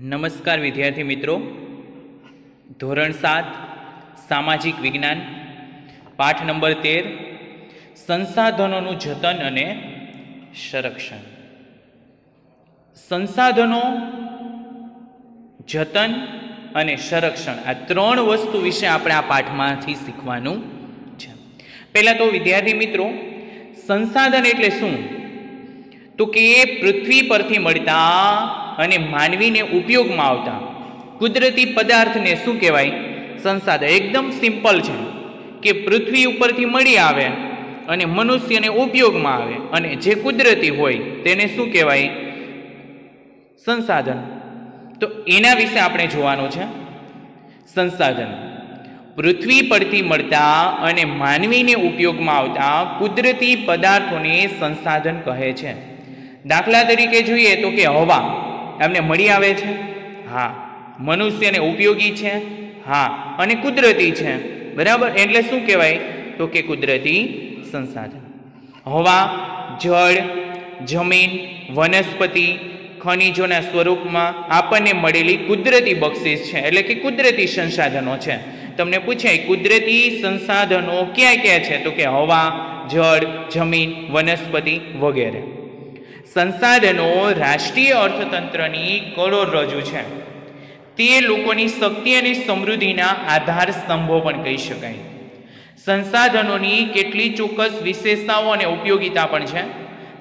નમસ્કાર વિદ્યાર્થી મિત્રો, ધોરણ 7 સામાજિક વિજ્ઞાન પાઠ નંબર 13 સંસાધનોનું જતન અને સંરક્ષણ. સંસાધનો, જતન અને સંરક્ષણ આ ત્રણ વસ્તુ વિશે આપણે આ પાઠમાંથી શીખવાનું છે. પહેલા તો વિદ્યાર્થી મિત્રો, સંસાધન એટલે શું? તો કે પૃથ્વી પરથી મળતા અને માનવીને ઉપયોગમાં આવતા કુદરતી પદાર્થને શું કહેવાય? સંસાધન. એકદમ સિમ્પલ છે કે પૃથ્વી ઉપરથી મળી આવે અને મનુષ્યને ઉપયોગમાં આવે અને જે કુદરતી હોય તેને શું કહેવાય? સંસાધન. તો એના વિશે આપણે જોવાનું છે. સંસાધન પૃથ્વી પરથી મળતા અને માનવીને ઉપયોગમાં આવતા કુદરતી પદાર્થોને સંસાધન કહે છે. દાખલા તરીકે જોઈએ તો કે હવા એમને મળી આવે છે, હા. મનુષ્યને ઉપયોગી છે, હા. અને કુદરતી છે, બરાબર. એટલે શું કહેવાય? તો કે કુદરતી સંસાધન. હવા, જળ, જમીન, વનસ્પતિ, ખનિજોના સ્વરૂપમાં આપણને મળેલી કુદરતી બક્ષિસ છે, એટલે કે કુદરતી સંસાધનો છે. તમને પૂછાય કુદરતી સંસાધનો ક્યાં ક્યાં છે? તો કે હવા, જળ, જમીન, વનસ્પતિ વગેરે. સંસાધનો રાષ્ટ્રીય અર્થતંત્રની કરોડરજ્જુ છે. તે લોકોની શક્તિ અને સમૃદ્ધિના આધાર સ્તંભો પણ કહી શકાય. સંસાધનોની કેટલી ચોક્કસ વિશેષતાઓ અને ઉપયોગિતા પણ છે.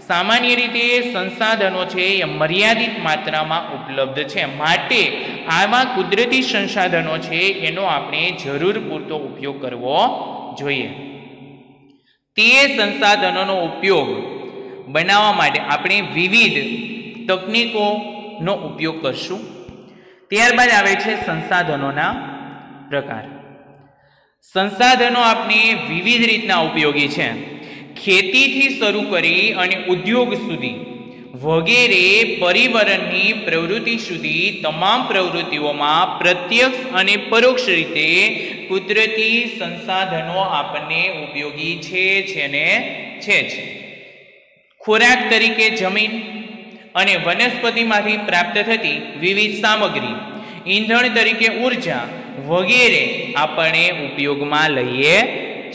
સામાન્ય રીતે સંસાધનો છે એ મર્યાદિત માત્રામાં ઉપલબ્ધ છે, માટે આવા કુદરતી સંસાધનો છે એનો આપણે જરૂર પૂરતો ઉપયોગ કરવો જોઈએ. તે સંસાધનોનો ઉપયોગ બનાવવા માટે આપણે વિવિધ તકનીકોનો ઉપયોગ કરશું. ત્યારબાદ આવે છે સંસાધનોના પ્રકાર. સંસાધનો આપણે વિવિધ રીતના ઉપયોગી છે. ખેતીથી શરૂ કરી અને ઉદ્યોગ સુધી વગેરે પરિવહનની પ્રવૃત્તિ સુધી તમામ પ્રવૃત્તિઓમાં પ્રત્યક્ષ અને પરોક્ષ રીતે કુદરતી સંસાધનો આપણને ઉપયોગી છે ને છે જ. ખોરાક તરીકે જમીન અને વનસ્પતિમાંથી પ્રાપ્ત થતી વિવિધ સામગ્રી, ઈંધણ તરીકે ઉર્જા વગેરે આપણે ઉપયોગમાં લઈએ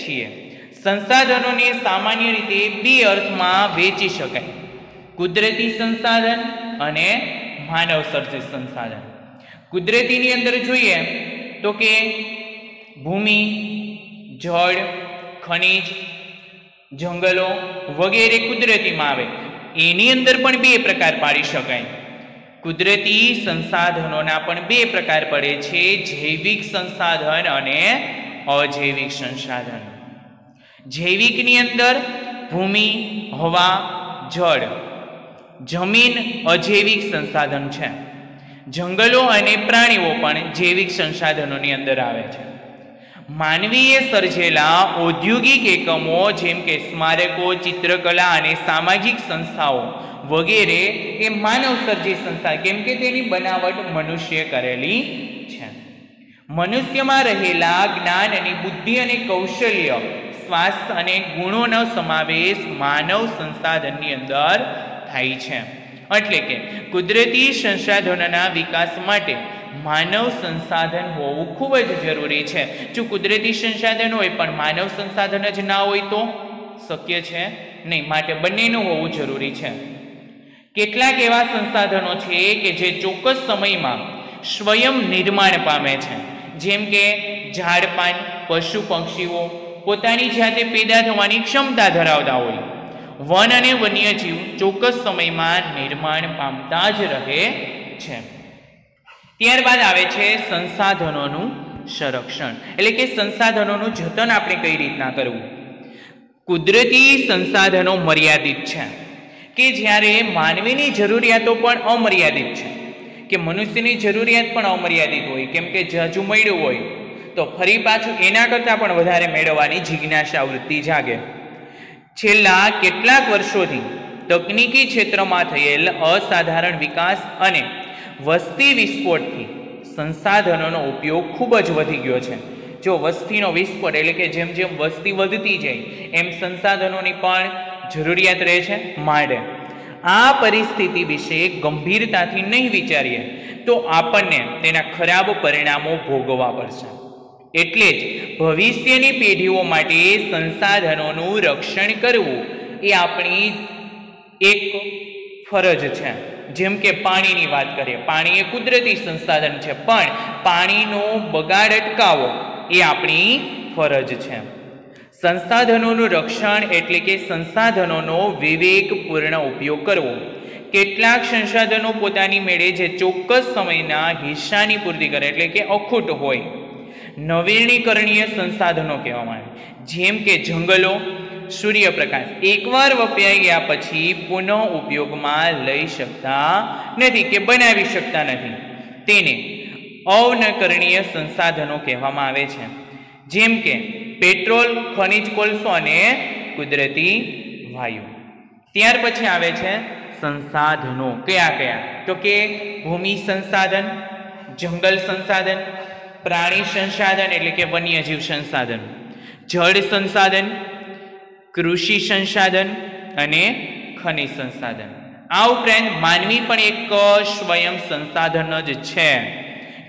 છીએ. સંસાધનોને સામાન્ય રીતે બે અર્થમાં વહેંચી શકાય: કુદરતી સંસાધન અને માનવ સર્જિત સંસાધન. કુદરતીની અંદર જોઈએ તો કે ભૂમિ, જળ, ખનિજ, જંગલો વગેરે કુદરતીમાં આવે. એની અંદર પણ બે પ્રકાર પાડી શકાય. કુદરતી સંસાધનોના પણ બે પ્રકાર પડે છે: જૈવિક સંસાધન અને અજૈવિક સંસાધન. જૈવિકની અંદર ભૂમિ, હવા, જળ, જમીન અજૈવિક સંસાધન છે. જંગલો અને પ્રાણીઓ પણ જૈવિક સંસાધનોની અંદર આવે છે. માનવીએ સર્જેલા ઔદ્યોગિક એકમો જેમ કે સ્મારકો, ચિત્રકલા અને સામાજિક સંસ્થાઓ વગેરે એ માનવ સર્જિત સંસ્થા, કેમ કે તેની બનાવટ મનુષ્ય કરેલી છે. મનુષ્યમાં રહેલા જ્ઞાન અને બુદ્ધિ અને કૌશલ્ય, સ્વાસ્થ્ય અને ગુણોનો સમાવેશ માનવ સંસાધનની અંદર થાય છે. એટલે કે કુદરતી સંસાધનોના વિકાસ માટે માનવ સંસાધન હોવું ખૂબ જ જરૂરી છે. જો કુદરતી સંસાધન હોય પણ માનવ સંસાધન જ ના હોય તો શક્ય છે નહીં, માટે બંનેનું હોવું જરૂરી છે. કેટલાક એવા સંસાધનો છે કે જે ચોક્કસ સમયમાં સ્વયં નિર્માણ પામે છે, જેમ કે ઝાડ પાન, પશુ પક્ષીઓ પોતાની જાતે પેદા થવાની ક્ષમતા ધરાવતા હોય. વન અને વન્યજીવ ચોક્કસ સમયમાં નિર્માણ પામતા જ રહે છે. ત્યારબાદ આવે છે સંસાધનોનું સંરક્ષણ, એટલે કે સંસાધનોનું જતન આપણે કઈ રીતના કરવું. કુદરતી સંસાધનો મર્યાદિત છે, કે જ્યારે માનવીની જરૂરિયાતો પણ અમર્યાદિત છે, કે મનુષ્યની જરૂરિયાત પણ અમર્યાદિત હોય, કેમ કે જાજુ મળ્યું હોય તો ફરી પાછું એના કરતાં પણ વધારે મેળવવાની જિજ્ઞાસા વૃત્તિ જાગે. છેલ્લા કેટલાક વર્ષોથી તકનીકી ક્ષેત્રમાં થયેલ અસાધારણ વિકાસ અને વસ્તી વિસ્ફોટથી સંસાધનોનો ઉપયોગ ખૂબ જ વધી ગયો છે. જો વસ્તીનો વિસ્ફોટ એટલે કે જેમ જેમ વસ્તી વધતી જાય એમ સંસાધનોની પણ જરૂરિયાત રહે છે. માટે આ પરિસ્થિતિ વિશે ગંભીરતાથી નહીં વિચારીએ તો આપણને તેના ખરાબ પરિણામો ભોગવવા પડશે. એટલે જ ભવિષ્યની પેઢીઓ માટે સંસાધનોનું રક્ષણ કરવું એ આપણી એક ફરજ છે. જેમ કે પાણીની વાત કરીએ, પાણી એ કુદરતી સંસાધન છે, પણ પાણીનો બગાડ અટકાવવો એ આપણી ફરજ છે. સંસાધનોનું રક્ષણ એટલે કે સંસાધનોનો વિવેકપૂર્ણ ઉપયોગ કરવો. કેટલાક સંસાધનો પોતાની મેળે જે ચોક્કસ સમયના હિસ્સાની પૂર્તિ કરે એટલે કે અખૂટ હોય નવીનીકરણીય સંસાધનો કહેવામાં આવે. જેમ કે જંગલો, સૂર્યપ્રકાશ એકવાર વપરાઈ ગયા પછી પુનઃ ઉપયોગમાં લઈ શકતા નથી કે બનાવી શકતા નથી, તેને અનવીનીકરણીય સંસાધનો કહેવામાં આવે છે. જેમ કે પેટ્રોલ, ખનિજ કોલસો અને કુદરતી વાયુ. ત્યાર પછી આવે છે સંસાધનો. કયા કયા? તો કે ભૂમિ સંસાધન, જંગલ સંસાધન, પ્રાણી સંસાધન એટલે કે વન્યજીવ સંસાધન, જળ સંસાધન, કૃષિ સંસાધન અને ખનિજ સંસાધન. આ ઉપરાંત માનવી પણ એક સ્વયં સંસાધન જ છે,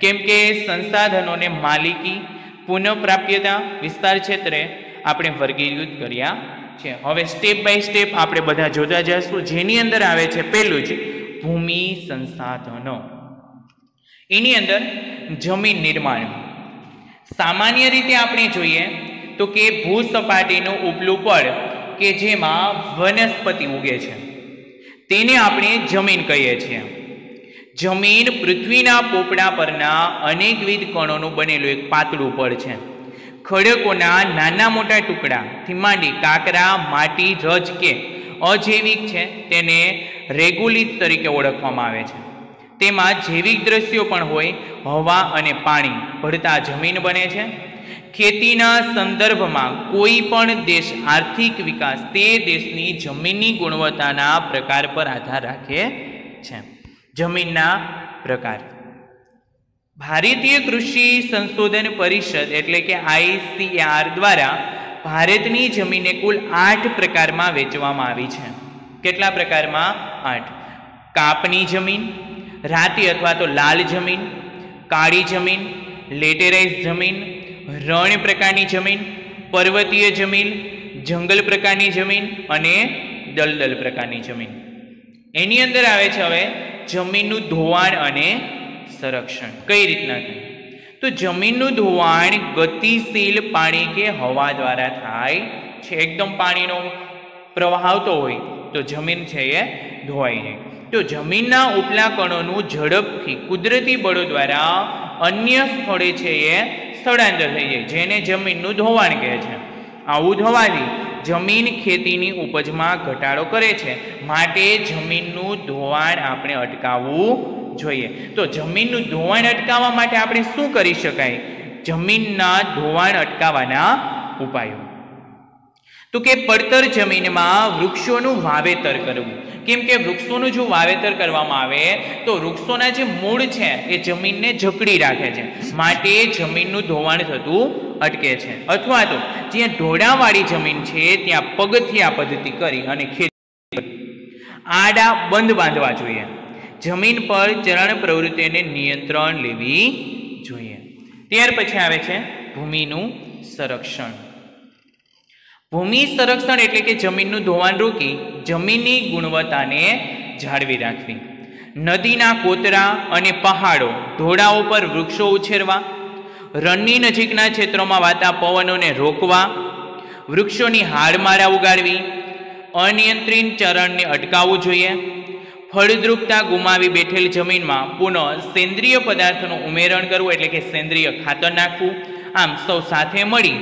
કેમ કે સંસાધનોને માલિકી, પુનઃપ્રાપ્યતા, વિસ્તાર ક્ષેત્રે આપણે વર્ગીકૃત કર્યા છે. હવે સ્ટેપ બાય સ્ટેપ આપણે બધા જોતા જઈશું. જેની અંદર આવે છે પહેલું જ ભૂમિ સંસાધનો. એની અંદર જમીન નિર્માણ. સામાન્ય રીતે આપણે જોઈએ તો કે ભૂસપાટીનું ઉપલું પડ કે જેમાં વનસ્પતિ ઉગે છે તેને આપણે જમીન કહીએ છીએ. જમીન પૃથ્વીના પોપડા પરના અનેકવિધ કણોનું બનેલું એક પાતળું પડ છે. ખડકોના નાના મોટા ટુકડાથી માંડી કાંકરા, માટી, રજ કે અજૈવિક છે તેને રેગુલિત તરીકે ઓળખવામાં આવે છે. તેમાં જૈવિક દ્રશ્યો પણ હોય. હવા અને પાણી ભળતા જમીન બને છે. ખેતીના સંદર્ભમાં કોઈ પણ દેશ આર્થિક વિકાસ તે દેશની જમીનની ગુણવત્તાના પ્રકાર પર આધાર રાખે છે. જમીનના પ્રકાર. ભારતીય કૃષિ સંશોધન પરિષદ એટલે કે ICAR દ્વારા ભારતની જમીનને કુલ 8 પ્રકારમાં વહેંચવામાં આવી છે. કેટલા પ્રકારમાં? 8. કાપની જમીન, રાતી અથવા તો લાલ જમીન, કાળી જમીન, લેટેરાઇઝ જમીન, રણ પ્રકારની જમીન, પર્વતીય જમીન, જંગલ પ્રકારની જમીન અને દલદલ પ્રકારની જમીન. એની અંદર આવે છે હવે જમીનનું ધોવાણ અને સંરક્ષણ. કઈ રીતના થાય? તો જમીનનું ધોવાણ ગતિશીલ પાણી કે હવા દ્વારા થાય છે. એકદમ પાણીનો પ્રવાહ આવતો હોય તો જમીન છે એ ધોવાઈ જાય. તો જમીનના ઉપલા કણોનું ઝડપથી કુદરતી બળો દ્વારા અન્ય સ્થળે છે એ સ્થળાંતર થઈ જાય, જેને જમીનનું ધોવાણ કહે છે. આવું થવાથી જમીન ખેતીની ઉપજમાં ઘટાડો કરે છે, માટે જમીનનું ધોવાણ આપણે અટકાવવું જોઈએ. તો જમીનનું ધોવાણ અટકાવવા માટે આપણે શું કરી શકાય? જમીનના ધોવાણ અટકાવવાના ઉપાયો. તો કે પડતર જમીનમાં વૃક્ષોનું વાવેતર કરવું. કેમ કે વૃક્ષોનું જો વાવેતર કરવામાં આવે તો વૃક્ષોના જે મૂળ છે એ જમીનને જકડી રાખે છે, માટે જમીનનું ધોવાણ થતું અટકે છે. અથવા તો જ્યાં ઢોળાવાળી જમીન છે ત્યાં પગથિયા પદ્ધતિ કરી અને ખેતી આડા બંધ બાંધવા જોઈએ. જમીન પર ચરણ પ્રવૃત્તિને નિયંત્રણ લેવી જોઈએ. ત્યાર પછી આવે છે ભૂમિનું સંરક્ષણ. ભૂમિ સંરક્ષણ એટલે કે જમીનનું ધોવાણ રોકી જમીનની ગુણવત્તાને જાળવી રાખવી. નદીના કોતરા અને પહાડો, ઢોળાવો પર વૃક્ષો ઉછેરવા, રણની નજીકના ક્ષેત્રોમાં વાતા પવનોને રોકવા, વૃક્ષોની હાડમારા ઉગાડવી, અનિયંત્રિત ચરણને અટકાવવું જોઈએ. ફળદ્રુપતા ગુમાવી બેઠેલ જમીનમાં પુનઃ સેન્દ્રિય પદાર્થોનું ઉમેરણ કરવું એટલે કે સેન્દ્રિય ખાતર નાખવું. આમ સૌ સાથે મળી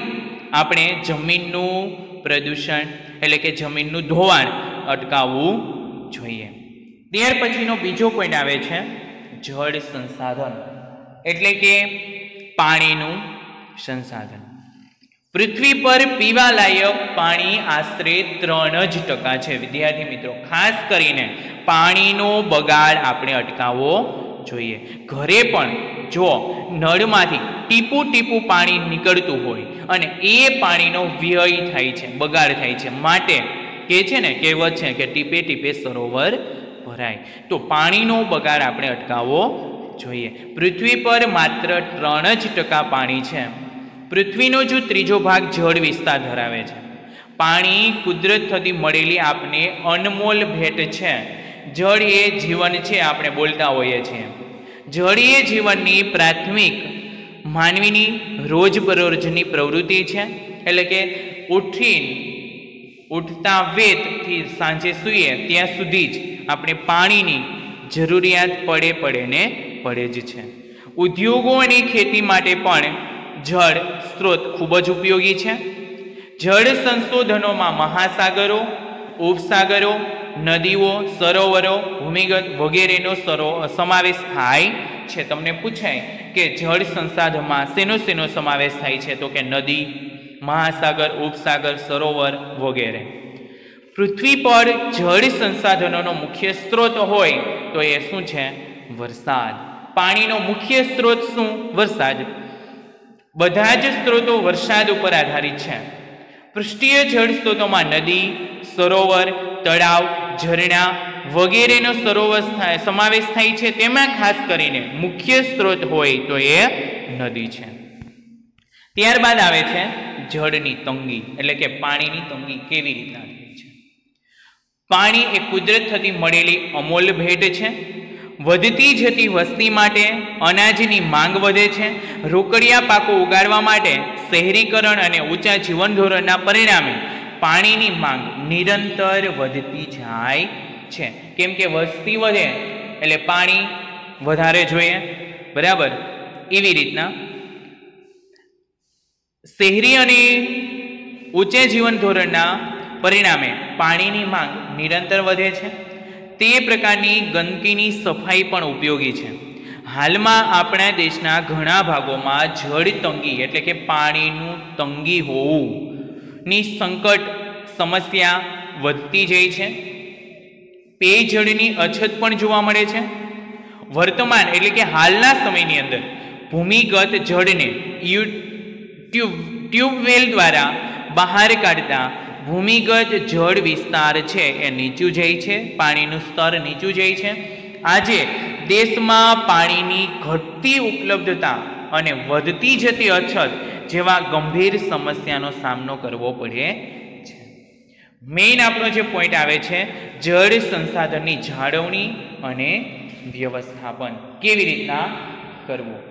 આપણે જમીનનું પ્રદૂષણ એટલે કે જમીનનું ધોવાણ અટકાવવું જોઈએ. ત્યાર પછીનો બીજો પોઈન્ટ આવે છે જળ સંસાધન એટલે કે પાણીનું સંસાધન. પૃથ્વી પર પીવાલાયક પાણી આશરે 3% છે. વિદ્યાર્થી મિત્રો, ખાસ કરીને પાણીનો બગાડ આપણે અટકાવવો જોઈએ. ઘરે પણ જો નળમાંથી ટીપું ટીપું પાણી નીકળતું હોય અને એ પાણીનો વ્યય થાય છે, બગાડ થાય છે, માટે કે છે ને કહેવત છે કે ટીપે ટીપે સરોવર ભરાય, તો પાણીનો બગાડ આપણે અટકાવવો જોઈએ. પૃથ્વી પર માત્ર 3% પાણી છે. પૃથ્વીનો જો ત્રીજો ભાગ જળ વિસ્તાર ધરાવે છે. પાણી કુદરત થકી મળેલી આપને અનમોલ ભેટ છે. જળ એ જીવન છે, આપણે બોલતા હોઈએ છીએ. જળ એ જીવનની પ્રાથમિક માનવીની રોજબરોજની પ્રવૃત્તિ છે. એટલે કે ઉઠતા વેતથી સાંજે સૂઈએ ત્યાં સુધી જ આપણે પાણીની જરૂરિયાત પડે જ છે. ઉદ્યોગો અને ખેતી માટે પણ જળ સ્ત્રોત ખૂબ જ ઉપયોગી છે. જળ સંશોધનોમાં મહાસાગરો, ઉપસાગરો, નદીઓ, સરોવરો, ભૂમિગત વગેરેનો સમાવેશ થાય છે. તમને પૂછાય કે જળ સંસાધનમાં શેનો સમાવેશ થાય છે, તો કે નદી, મહાસાગર, ઉપસાગર, સરોવર વગેરે. પૃથ્વી પર જળ સંસાધનોનો મુખ્ય સ્ત્રોત હોય તો એ શું છે? વરસાદ. પાણીનો મુખ્ય સ્ત્રોત શું? વરસાદ. બધા જ સ્ત્રોતો વરસાદ ઉપર આધારિત છે. પૃષ્ઠીય જળ સ્ત્રોતોમાં નદી, સરોવર, તળાવ, ઝરણા વગેરેનો સમાવેશ થાય છે. તેમાં ખાસ કરીને મુખ્ય સ્ત્રોત હોય તો એ નદી છે. ત્યારબાદ આવે છે જળની તંગી, એટલે કે પાણીની તંગી કેવી રીતના થાય છે. પાણી એ કુદરત થકી મળેલી અમૂલ ભેટ છે. વધતી જતી વસ્તી માટે અનાજની માંગ વધે છે. રોકડિયા પાકો ઉગાડવા માટે શહેરીકરણ અને ઊંચા જીવન ધોરણના પરિણામે પાણીની માંગ નિરંતર વધતી જાય છે. કેમ કે વસ્તી વધે એટલે પાણી વધારે જોઈએ, બરાબર. એવી રીતના શહેરી અને ઊંચા જીવન ધોરણના પરિણામે પાણીની માંગ નિરંતર વધે છે. તે પ્રકારની ગંદકીની સફાઈ પણ ઉપયોગી છે. હાલમાં આપણા દેશના ઘણા ભાગોમાં જળ તંગી એટલે કે પાણીનું તંગી હોવુંની સંકટ સમસ્યા વધતી જાય છે. પેયજળની અછત પણ જોવા મળે છે. વર્તમાન એટલે કે હાલના સમયની અંદર ભૂમિગત જળને ટ્યુબવેલ દ્વારા બહાર કાઢતા ભૂમિગત જળ વિસ્તાર છે એ નીચું જાય છે. પાણીનું સ્તર નીચું જાય છે. આજે દેશમાં પાણીની ઘટતી ઉપલબ્ધતા અને વધતી જતી અછત જેવા ગંભીર સમસ્યાનો સામનો કરવો પડે છે. મેઇન આપણો જે પોઈન્ટ આવે છે જળ સંસાધનની જાળવણી અને વ્યવસ્થાપન કેવી રીતના કરવું.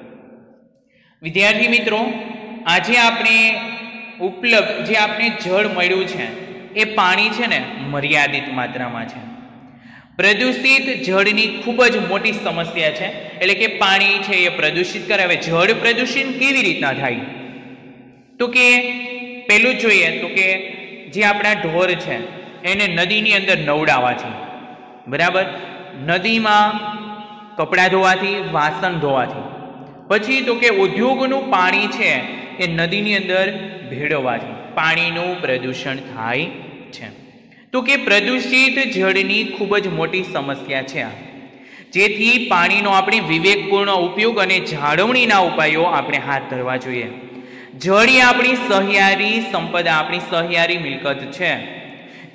વિદ્યાર્થી મિત્રો, આજે આપણે જે આપણે જળ મળ્યું છે એ પાણી છે ને મર્યાદિત માત્રામાં છે. પ્રદૂષિત જળની ખૂબ જ મોટી સમસ્યા છે. એટલે કે પાણી છે એ પ્રદૂષિત કરે. હવે જળ પ્રદૂષિત કેવી રીતના થાય? તો કે પહેલું જોઈએ તો કે જે આપણા ઢોર છે એને નદીની અંદર નવડાવવાથી, બરાબર, નદીમાં કપડાં ધોવાથી, વાસણ ધોવાથી, પછી તો કે ઉદ્યોગનું પાણી છે એ નદીની અંદર ભેળવવાથી પાણીનું પ્રદૂષણ થાય છે. તો કે પ્રદૂષિત જળની ખૂબ જ મોટી સમસ્યા છે. જેથી પાણીનો આપણે વિવેકપૂર્ણ ઉપયોગ અને જાળવણીના ઉપાયો આપણે હાથ ધરવા જોઈએ. જળ એ આપણી સહિયારી સંપદા, આપણી સહિયારી મિલકત છે.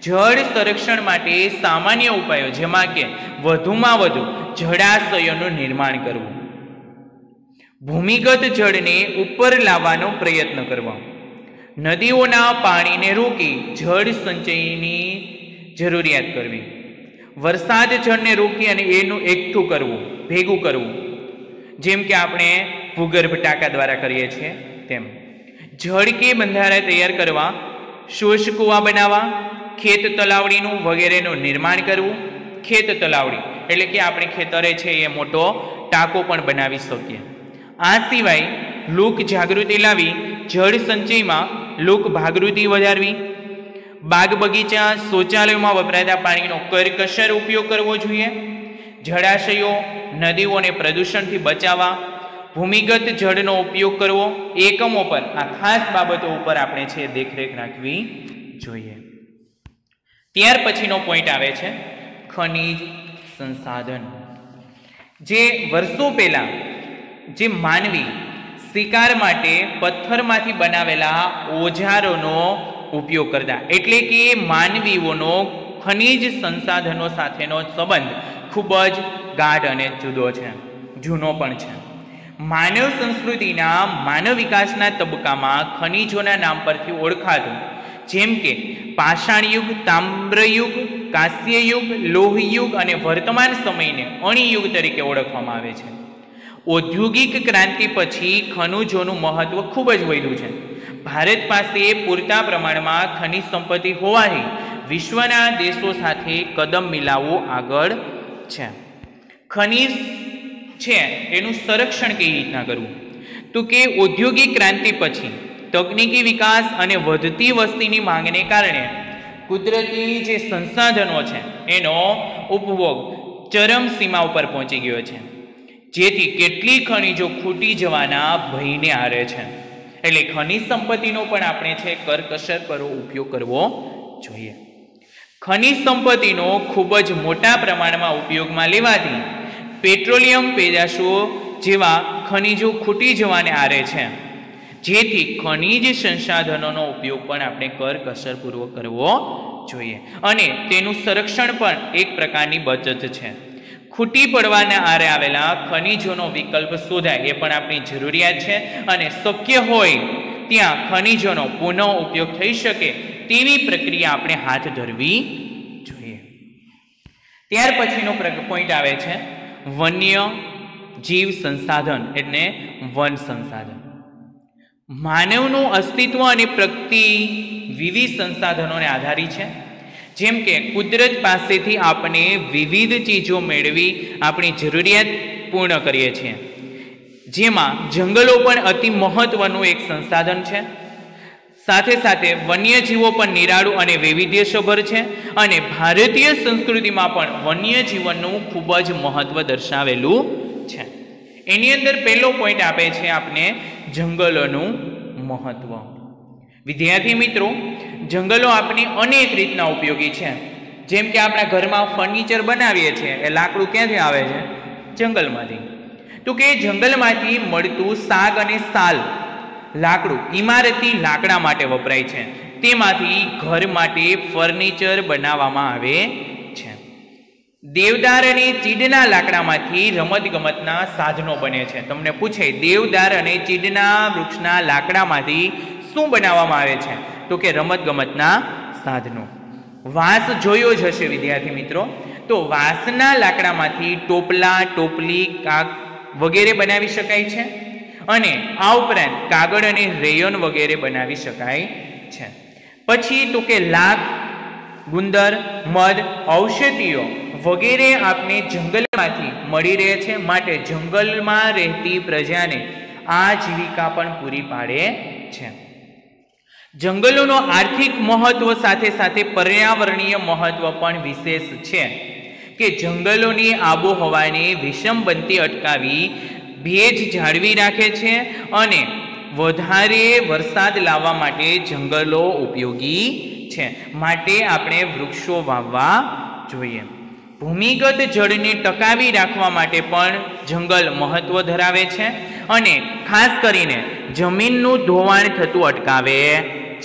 જળ સંરક્ષણ માટે સામાન્ય ઉપાયો જેમાં કે વધુમાં વધુ જળાશયોનું નિર્માણ કરવું, ભૂમિગત જળને ઉપર લાવવાનો પ્રયત્ન કરવો, નદીઓના પાણીને રોકી જળ સંચયની જરૂરિયાત કરવી, વરસાદ જળને રોકી અને એનું એકઠું કરવું, ભેગું કરવું, જેમ કે આપણે ભૂગર્ભ ટાંકા દ્વારા કરીએ છીએ તેમ. જળ કે બંધારા તૈયાર કરવા, શોષ કુવા બનાવવા, ખેત તલાવડીનું વગેરેનું નિર્માણ કરવું. ખેત તલાવડી એટલે કે આપણે ખેતરે છે એ મોટો ટાંકો પણ બનાવી શકીએ. આ સિવાય લોક જાગૃતિ લાવી જળ સંચયમાં લોક ભાગૃતિ વધારવી, બાગ બગીચા, શૌચાલયોમાં વપરાતા પાણીનો કરકસર ઉપયોગ કરવો જોઈએ, જળાશયો, નદીઓને પ્રદૂષણથી બચાવવા, ભૂમિગત જળનો ઉપયોગ કરવો. એકમો પર આ ખાસ બાબતો ઉપર આપણે છે દેખરેખ રાખવી જોઈએ. ત્યાર પછીનો પોઈન્ટ આવે છે ખનિજ સંસાધન. જે વર્ષો પહેલા જે માનવી શિકાર માટે પથ્થરમાંથી બનાવેલા ઓજારોનો ઉપયોગ કરતા, એટલે કે માનવીઓનો ખનિજ સંસાધનો સાથેનો સંબંધ ખૂબ જ ગાઢ અને જુદો છે, જૂનો પણ છે. માનવ સંસ્કૃતિના માનવ વિકાસના તબક્કામાં ખનિજોના નામ પરથી ઓળખાતું, જેમ કે પાષાણયુગ, તામ્રયુગ, કાંસ્યયુગ, લોહયુગ અને વર્તમાન સમયને અણિયુગ તરીકે ઓળખવામાં આવે છે. ઔદ્યોગિક ક્રાંતિ પછી ખનિજોનું મહત્વ ખૂબ જ વધ્યું છે. ભારત પાસે પૂરતા પ્રમાણમાં ખનિજ સંપત્તિ હોવાથી વિશ્વના દેશો સાથે કદમ મિલાવવું આગળ છે. ખનિજ છે એનું સંરક્ષણ કેવી રીતના કરવું, તો કે ઔદ્યોગિક ક્રાંતિ પછી તકનીકી વિકાસ અને વધતી વસ્તીની માંગને કારણે કુદરતી જે સંસાધનો છે એનો ઉપભોગ ચરમસીમા ઉપર પહોંચી ગયો છે, જેથી કેટલીક ખનિજો ખૂટી જવાના ભયને આરે છે. એટલે ખનિજ સંપત્તિનો પણ આપણે છે કરકસર કરો ઉપયોગ કરવો જોઈએ. ખનિજ સંપત્તિનો ખૂબ જ મોટા પ્રમાણમાં ઉપયોગમાં લેવાથી પેટ્રોલિયમ પેદાશો જેવા ખનિજો ખૂટી જવાને આરે છે, જેથી ખનિજ સંસાધનોનો ઉપયોગ પણ આપણે કરકસરપૂર્વક કરવો જોઈએ અને તેનું સંરક્ષણ પણ એક પ્રકારની બચત છે. ખૂટી પડવાના આરે આવેલા ખનિજોનો વિકલ્પ શોધાય એ પણ આપણી જરૂરિયાત છે અને શક્ય હોય ત્યાં ખનિજોનો પુનઃ ઉપયોગ થઈ શકે તેવી પ્રક્રિયા આપણે હાથ ધરવી જોઈએ. ત્યાર પછીનો પોઈન્ટ આવે છે વન્ય જીવ સંસાધન એટલે વન સંસાધન. માનવનું અસ્તિત્વ અને પ્રગતિ વિવિધ સંસાધનોને આધારિત છે. જેમ કે કુદરત પાસેથી આપણે વિવિધ ચીજો મેળવી આપણી જરૂરિયાત પૂર્ણ કરીએ છીએ, જેમાં જંગલો પણ અતિ મહત્વનું એક સંસાધન છે. સાથે સાથે વન્યજીવો પણ નિરાળું અને વૈવિધ્યસભર છે અને ભારતીય સંસ્કૃતિમાં પણ વન્યજીવનનું ખૂબ જ મહત્વ દર્શાવેલું છે. એની અંદર પહેલો પોઈન્ટ આપે છે આપણે જંગલોનું મહત્વ. વિદ્યાર્થી મિત્રો, જંગલો આપણે અનેક રીતના ઉપયોગી છે. જેમ કે આપણા ઘરમાં ફર્નિચર બનાવીએ છીએ એ લાકડું ક્યાંથી આવે છે? જંગલમાંથી. તો કે જંગલમાંથી મળતું શાક અને સાલ લાકડું ઇમારતી લાકડા માટે વપરાય છે. તેમાંથી ઘર માટે ફર્નિચર બનાવવામાં આવે છે. દેવદાર અને ચીડના લાકડામાંથી રમતગમતના સાધનો બને છે. તમને પૂછે દેવદાર અને ચીડના વૃક્ષના લાકડામાંથી શું બનાવવામાં આવે છે? તો કે રમતગમતના સાધનો. વાંસ જોયો જ હશે વિદ્યાર્થી મિત્રો. તો વાંસના લાકડામાંથી ટોપલા, ટોપલી, કાક વગેરે બનાવી શકાય છે અને આ ઉપરાંત કાગળ અને રેયન વગેરે બનાવી શકાય છે. પછી તો કે લાખ, ગુંદર, મધ, ઔષધિઓ વગેરે આપણે જંગલમાંથી મળી રહે છે, માટે જંગલમાં રહેતી પ્રજાને આજીવિકા પણ પૂરી પાડે છે. જંગલોનો આર્થિક મહત્વ સાથે સાથે પર્યાવરણીય મહત્વ પણ વિશેષ છે કે જંગલોની આબોહવાને વિષમ બનતી અટકાવી ભેજ જાળવી રાખે છે અને વધારે વરસાદ લાવવા માટે જંગલો ઉપયોગી છે. માટે આપણે વૃક્ષો વાવવા જોઈએ. ભૂમિગત જળને ટકાવી રાખવા માટે પણ જંગલ મહત્વ ધરાવે છે અને ખાસ કરીને જમીનનું ધોવાણ થતું અટકાવે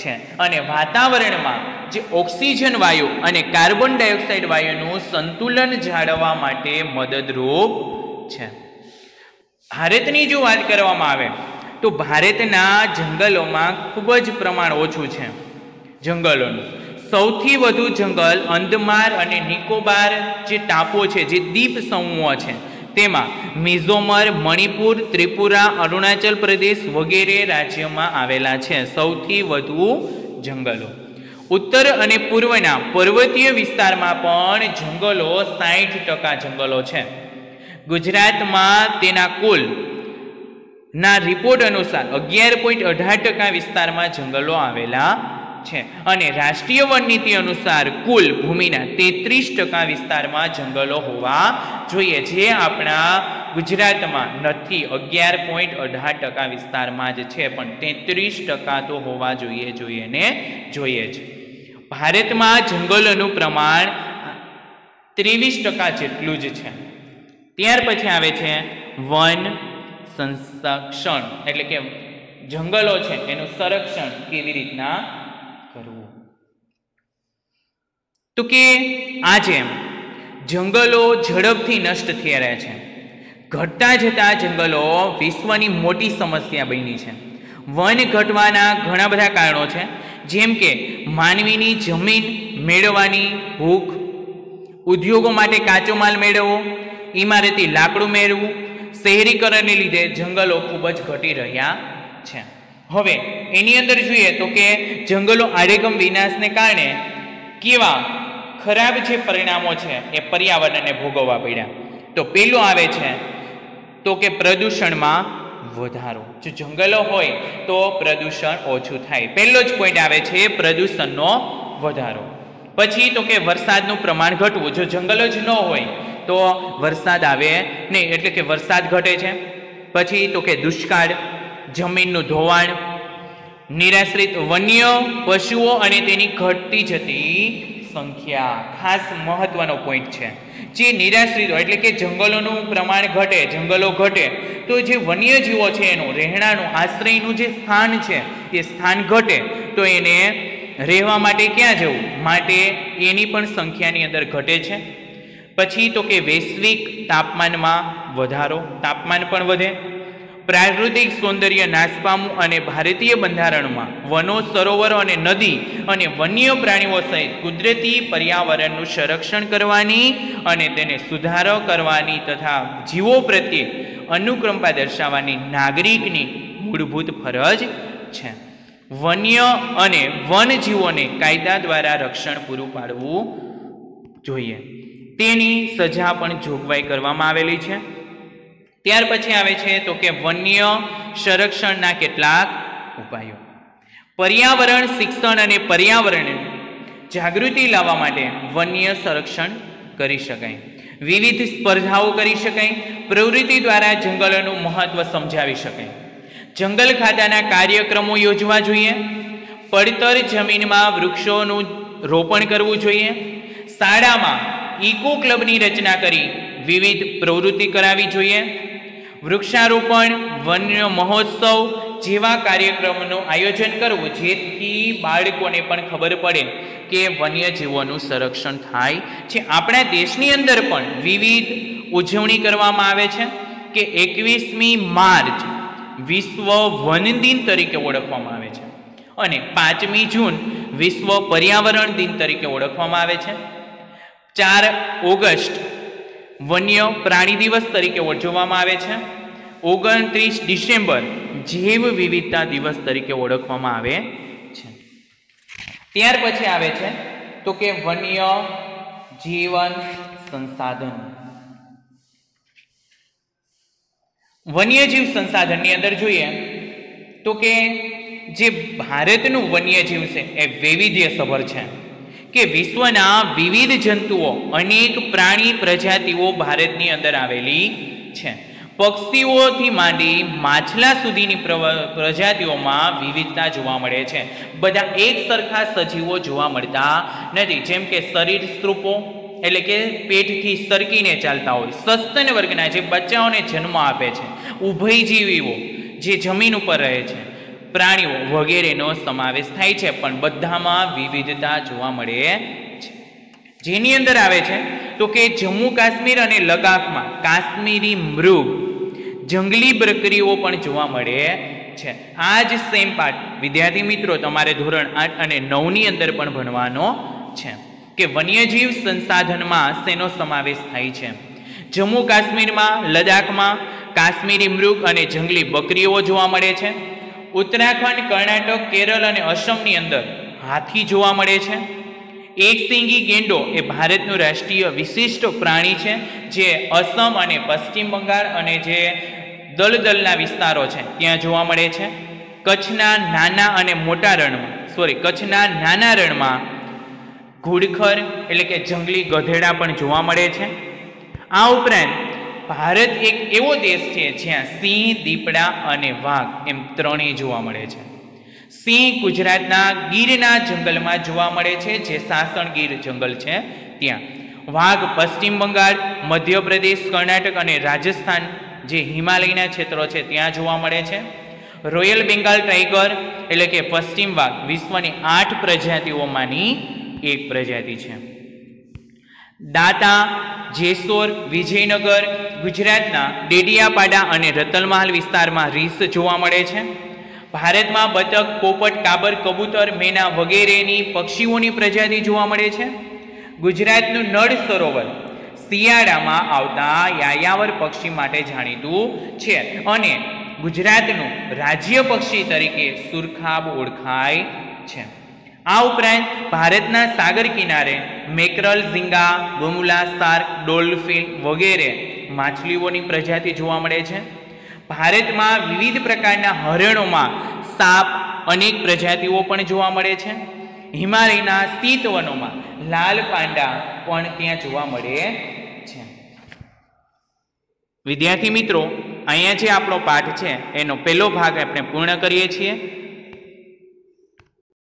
છે અને વાતાવરણમાં જે ઓક્સિજન વાયુ અને કાર્બન ડાયોક્સાઇડ વાયુનું સંતુલન જાળવવા માટે મદદરૂપ છે. ભારતની જો વાત કરવામાં આવે તો ભારતના જંગલોમાં ખૂબ જ પ્રમાણ ઓછું છે જંગલોનું. સૌથી વધુ જંગલ અંદમાન અને નિકોબાર જે ટાપુ છે, જે દ્વીપ સમૂહો છે, તેમાં મિઝોરમ, મણિપુર, ત્રિપુરા, અરુણાચલ પ્રદેશ વગેરે રાજ્યોમાં આવેલા છે સૌથી વધુ જંગલો. ઉત્તર અને પૂર્વના પર્વતીય વિસ્તારમાં પણ જંગલો 60% જંગલો છે. ગુજરાતમાં તેના કુલ ના રિપોર્ટ અનુસાર 11.18% વિસ્તારમાં જંગલો આવેલા છે અને રાષ્ટ્રીય વન નીતિ અનુસાર કુલ ભૂમિના 33% વિસ્તારમાં જંગલો હોવા જોઈએ, જે આપણા ગુજરાતમાં નથી. 11.18% વિસ્તારમાં જ છે, પણ 33% તો હોવા જોઈએ ને જોઈએ જ. ભારતમાં જંગલોનું પ્રમાણ 23% જેટલું જ છે. ત્યાર પછી આવે છે વન સંરક્ષણ, એટલે કે જંગલો છે એનું સંરક્ષણ કેવી રીતના કરવું. તો કે આજે જંગલો ઝડપથી નષ્ટ થઈ રહ્યા છે. ઘટતા જતા જંગલો વિશ્વની મોટી સમસ્યા બની છે. વન ઘટવાના ઘણા બધા કારણો છે, જેમ કે માનવીની જમીન મેળવવાની ભૂખ, ઉદ્યોગો માટે કાચો માલ મેળવવો, ઇમારતી લાકડું મેળવવું, શહેરીકરણને લીધે જંગલો ખૂબ જ ઘટી રહ્યા છે. હવે એની અંદર જોઈએ તો કે જંગલો આડેગમ વિનાશને કારણે કેવા ખરાબ જે પરિણામો છે એ પર્યાવરણને ભોગવવા પડ્યા. તો પેલું આવે છે તો કે પ્રદૂષણમાં વધારો. જો જંગલો હોય તો પ્રદૂષણ ઓછું થાય. પહેલો જ પોઈન્ટ આવે છે પ્રદૂષણનો વધારો. પછી તો કે વરસાદનું પ્રમાણ ઘટવું. જો જંગલો જ ન હોય તો વરસાદ આવે નહીં, એટલે કે વરસાદ ઘટે છે. પછી તો કે દુષ્કાળ, જમીનનું ધોવાણ, નિરાશ્રિત વન્ય પશુઓ અને તેની ઘટતી જતી સંખ્યા ખાસ મહત્વનો પોઈન્ટ છે. જે નિરાશ્રિતો એટલે કે જંગલોનું પ્રમાણ ઘટે, જંગલો ઘટે તો જે વન્યજીવો છે એનું રહેણાનું આશ્રયનું જે સ્થાન છે એ સ્થાન ઘટે તો એને રહેવા માટે ક્યાં જવું, માટે એની પણ સંખ્યાની અંદર ઘટે છે. પછી તો કે વૈશ્વિક તાપમાનમાં વધારો, તાપમાન પણ વધે. પ્રાકૃતિક સૌંદર્ય નાશ પામવું અને ભારતીય બંધારણમાં વનો, સરોવરો અને નદી અને વન્ય પ્રાણીઓ સહિત કુદરતી પર્યાવરણનું સંરક્ષણ કરવાની અને તેને સુધારો કરવાની તથા જીવો પ્રત્યે અનુકંપા દર્શાવવાની નાગરિકની મૂળભૂત ફરજ છે. વન્ય અને વનજીવોને કાયદા દ્વારા રક્ષણ પૂરું પાડવું જોઈએ. તેની સજા પણ જોગવાઈ કરવામાં આવેલી છે. ત્યાર પછી આવે છે તો કે વન્ય સંરક્ષણના કેટલાક ઉપાયો. પર્યાવરણ શિક્ષણ અને પર્યાવરણ જાગૃતિ લાવવા માટે વન્ય સંરક્ષણ કરી શકાય. વિવિધ સ્પર્ધાઓ કરી શકાય. પ્રવૃત્તિ દ્વારા જંગલોનું મહત્વ સમજાવી શકાય. જંગલ ખાતાના કાર્યક્રમો યોજવા જોઈએ. પડતર જમીનમાં વૃક્ષોનું રોપણ કરવું જોઈએ. શાળામાં ઇકો ક્લબની રચના કરી વિવિધ પ્રવૃત્તિ કરાવી જોઈએ. વૃક્ષારોપણ, વન્ય મહોત્સવ જેવા કાર્યક્રમોનું આયોજન કરવું, જેથી બાળકોને પણ ખબર પડે કે વન્યજીવોનું સંરક્ષણ થાય છે. આપણા દેશની અંદર પણ વિવિધ ઉજવણી કરવામાં આવે છે કે 21મી માર્ચ વિશ્વ વન દિન તરીકે ઓળખવામાં આવે છે અને 5મી જૂન વિશ્વ પર્યાવરણ દિન તરીકે ઓળખવામાં આવે છે. 4 ઓગસ્ટ વન્ય પ્રાણી દિવસ તરીકે ઉજવવામાં આવે છે. 29 ડિસેમ્બર જૈવ વિવિધતા દિવસ તરીકે ઓળખવામાં આવે છે. ત્યાર પછી આવે છે તો કે વન્ય જીવન સંસાધન. વન્યજીવ સંસાધનની અંદર જોઈએ તો કે જે ભારતનું વન્યજીવ છે એ વૈવિધ્યસભર છે કે વિશ્વના વિવિધ જંતુઓ, અનેક પ્રાણી પ્રજાતિઓ ભારતની અંદર આવેલી છે. પક્ષીઓથી માંડી માછલા સુધીની પ્રજાતિઓમાં વિવિધતા જોવા મળે છે. બધા એક સરખા સજીવો જોવા મળતા નથી. જેમ કે શરીર સ્ત્રૂપો એટલે કે પેટથી સરકીને ચાલતા હોય, સસ્તન વર્ગના જે બચ્ચાઓને જન્મ આપે છે, ઉભયજીવીઓ જે જમીન ઉપર રહે છે, પ્રાણીઓ વગેરેનો સમાવેશ થાય છે, પણ બધામાં વિવિધતા જોવા મળે છે. જેની અંદર આવે છે તો કે જમ્મુ કાશ્મીર અને લદ્દાખમાં કાશ્મીરી મૃગ, જંગલી બકરીઓ પણ જોવા મળે છે. આ જ સેમ પાઠ વિદ્યાર્થી મિત્રો તમારે ધોરણ 8 અને 9ની અંદર પણ ભણવાનો છે કે વન્યજીવ સંસાધનમાં શેનો સમાવેશ થાય છે. જમ્મુ કાશ્મીરમાં, લદ્દાખમાં કાશ્મીરી મૃગ અને જંગલી બકરીઓ જોવા મળે છે. ઉત્તરાખંડ, કર્ણાટક, કેરળ અને અસમની અંદર હાથી જોવા મળે છે. એક સિંગી ગેંડો એ ભારતનું રાષ્ટ્રીય વિશિષ્ટ પ્રાણી છે, જે અસમ અને પશ્ચિમ બંગાળ અને જે દલદલના વિસ્તારો છે ત્યાં જોવા મળે છે. કચ્છના નાના રણમાં ઘુડખર એટલે કે જંગલી ગધેડા પણ જોવા મળે છે. આ ઉપરાંત ભારત એક એવો દેશ છે જ્યાં સિંહ, દીપડા અને વાઘ એમ ત્રણેય જોવા મળે છે. સિંહ ગુજરાતના ગીરના જંગલમાં જોવા મળે છે, જે સાસણ ગીર જંગલ છે ત્યાં. વાઘ પશ્ચિમ બંગાળ, મધ્યપ્રદેશ, કર્ણાટક અને રાજસ્થાન જે હિમાલયના ક્ષેત્રો છે ત્યાં જોવા મળે છે. રોયલ બેંગાલ ટાઈગર એટલે કે પશ્ચિમ વાઘ વિશ્વની 8 પ્રજાતિઓમાંની એક પ્રજાતિ છે. દાતા, જેસોર, વિજયનગર, ગુજરાતના ડેડિયાપાડા અને રતલમહાલ વિસ્તારમાં રીંછ જોવા મળે છે. ભારતમાં બતક, પોપટ, કાબર, કબૂતર, મેના વગેરેની પક્ષીઓની પ્રજાતિ જોવા મળે છે. ગુજરાતનું નળ સરોવર શિયાળામાં આવતા યાયાવર પક્ષી માટે જાણીતું છે અને ગુજરાતનું રાજ્ય પક્ષી તરીકે સુરખાબ ઓળખાય છે. આ ઉપરાંત ભારતના સાગર કિનારે મેકરલ, ઝીંગા, બમુલા, શાર્ક, ડોલ્ફિન વગેરે માછલીઓની પ્રજાતિ જોવા મળે છે. ભારતમાં વિવિધ પ્રકારના હરણોમાં સાપ અનેક પ્રજાતિઓ પણ જોવા મળે છે. હિમાલયના શીત વનોમાં લાલ પાંડા પણ ત્યાં જોવા મળે છે. વિદ્યાર્થી મિત્રો, અહીંયા જે આપણો પાઠ છે એનો પહેલો ભાગ આપણે પૂર્ણ કરીએ છીએ.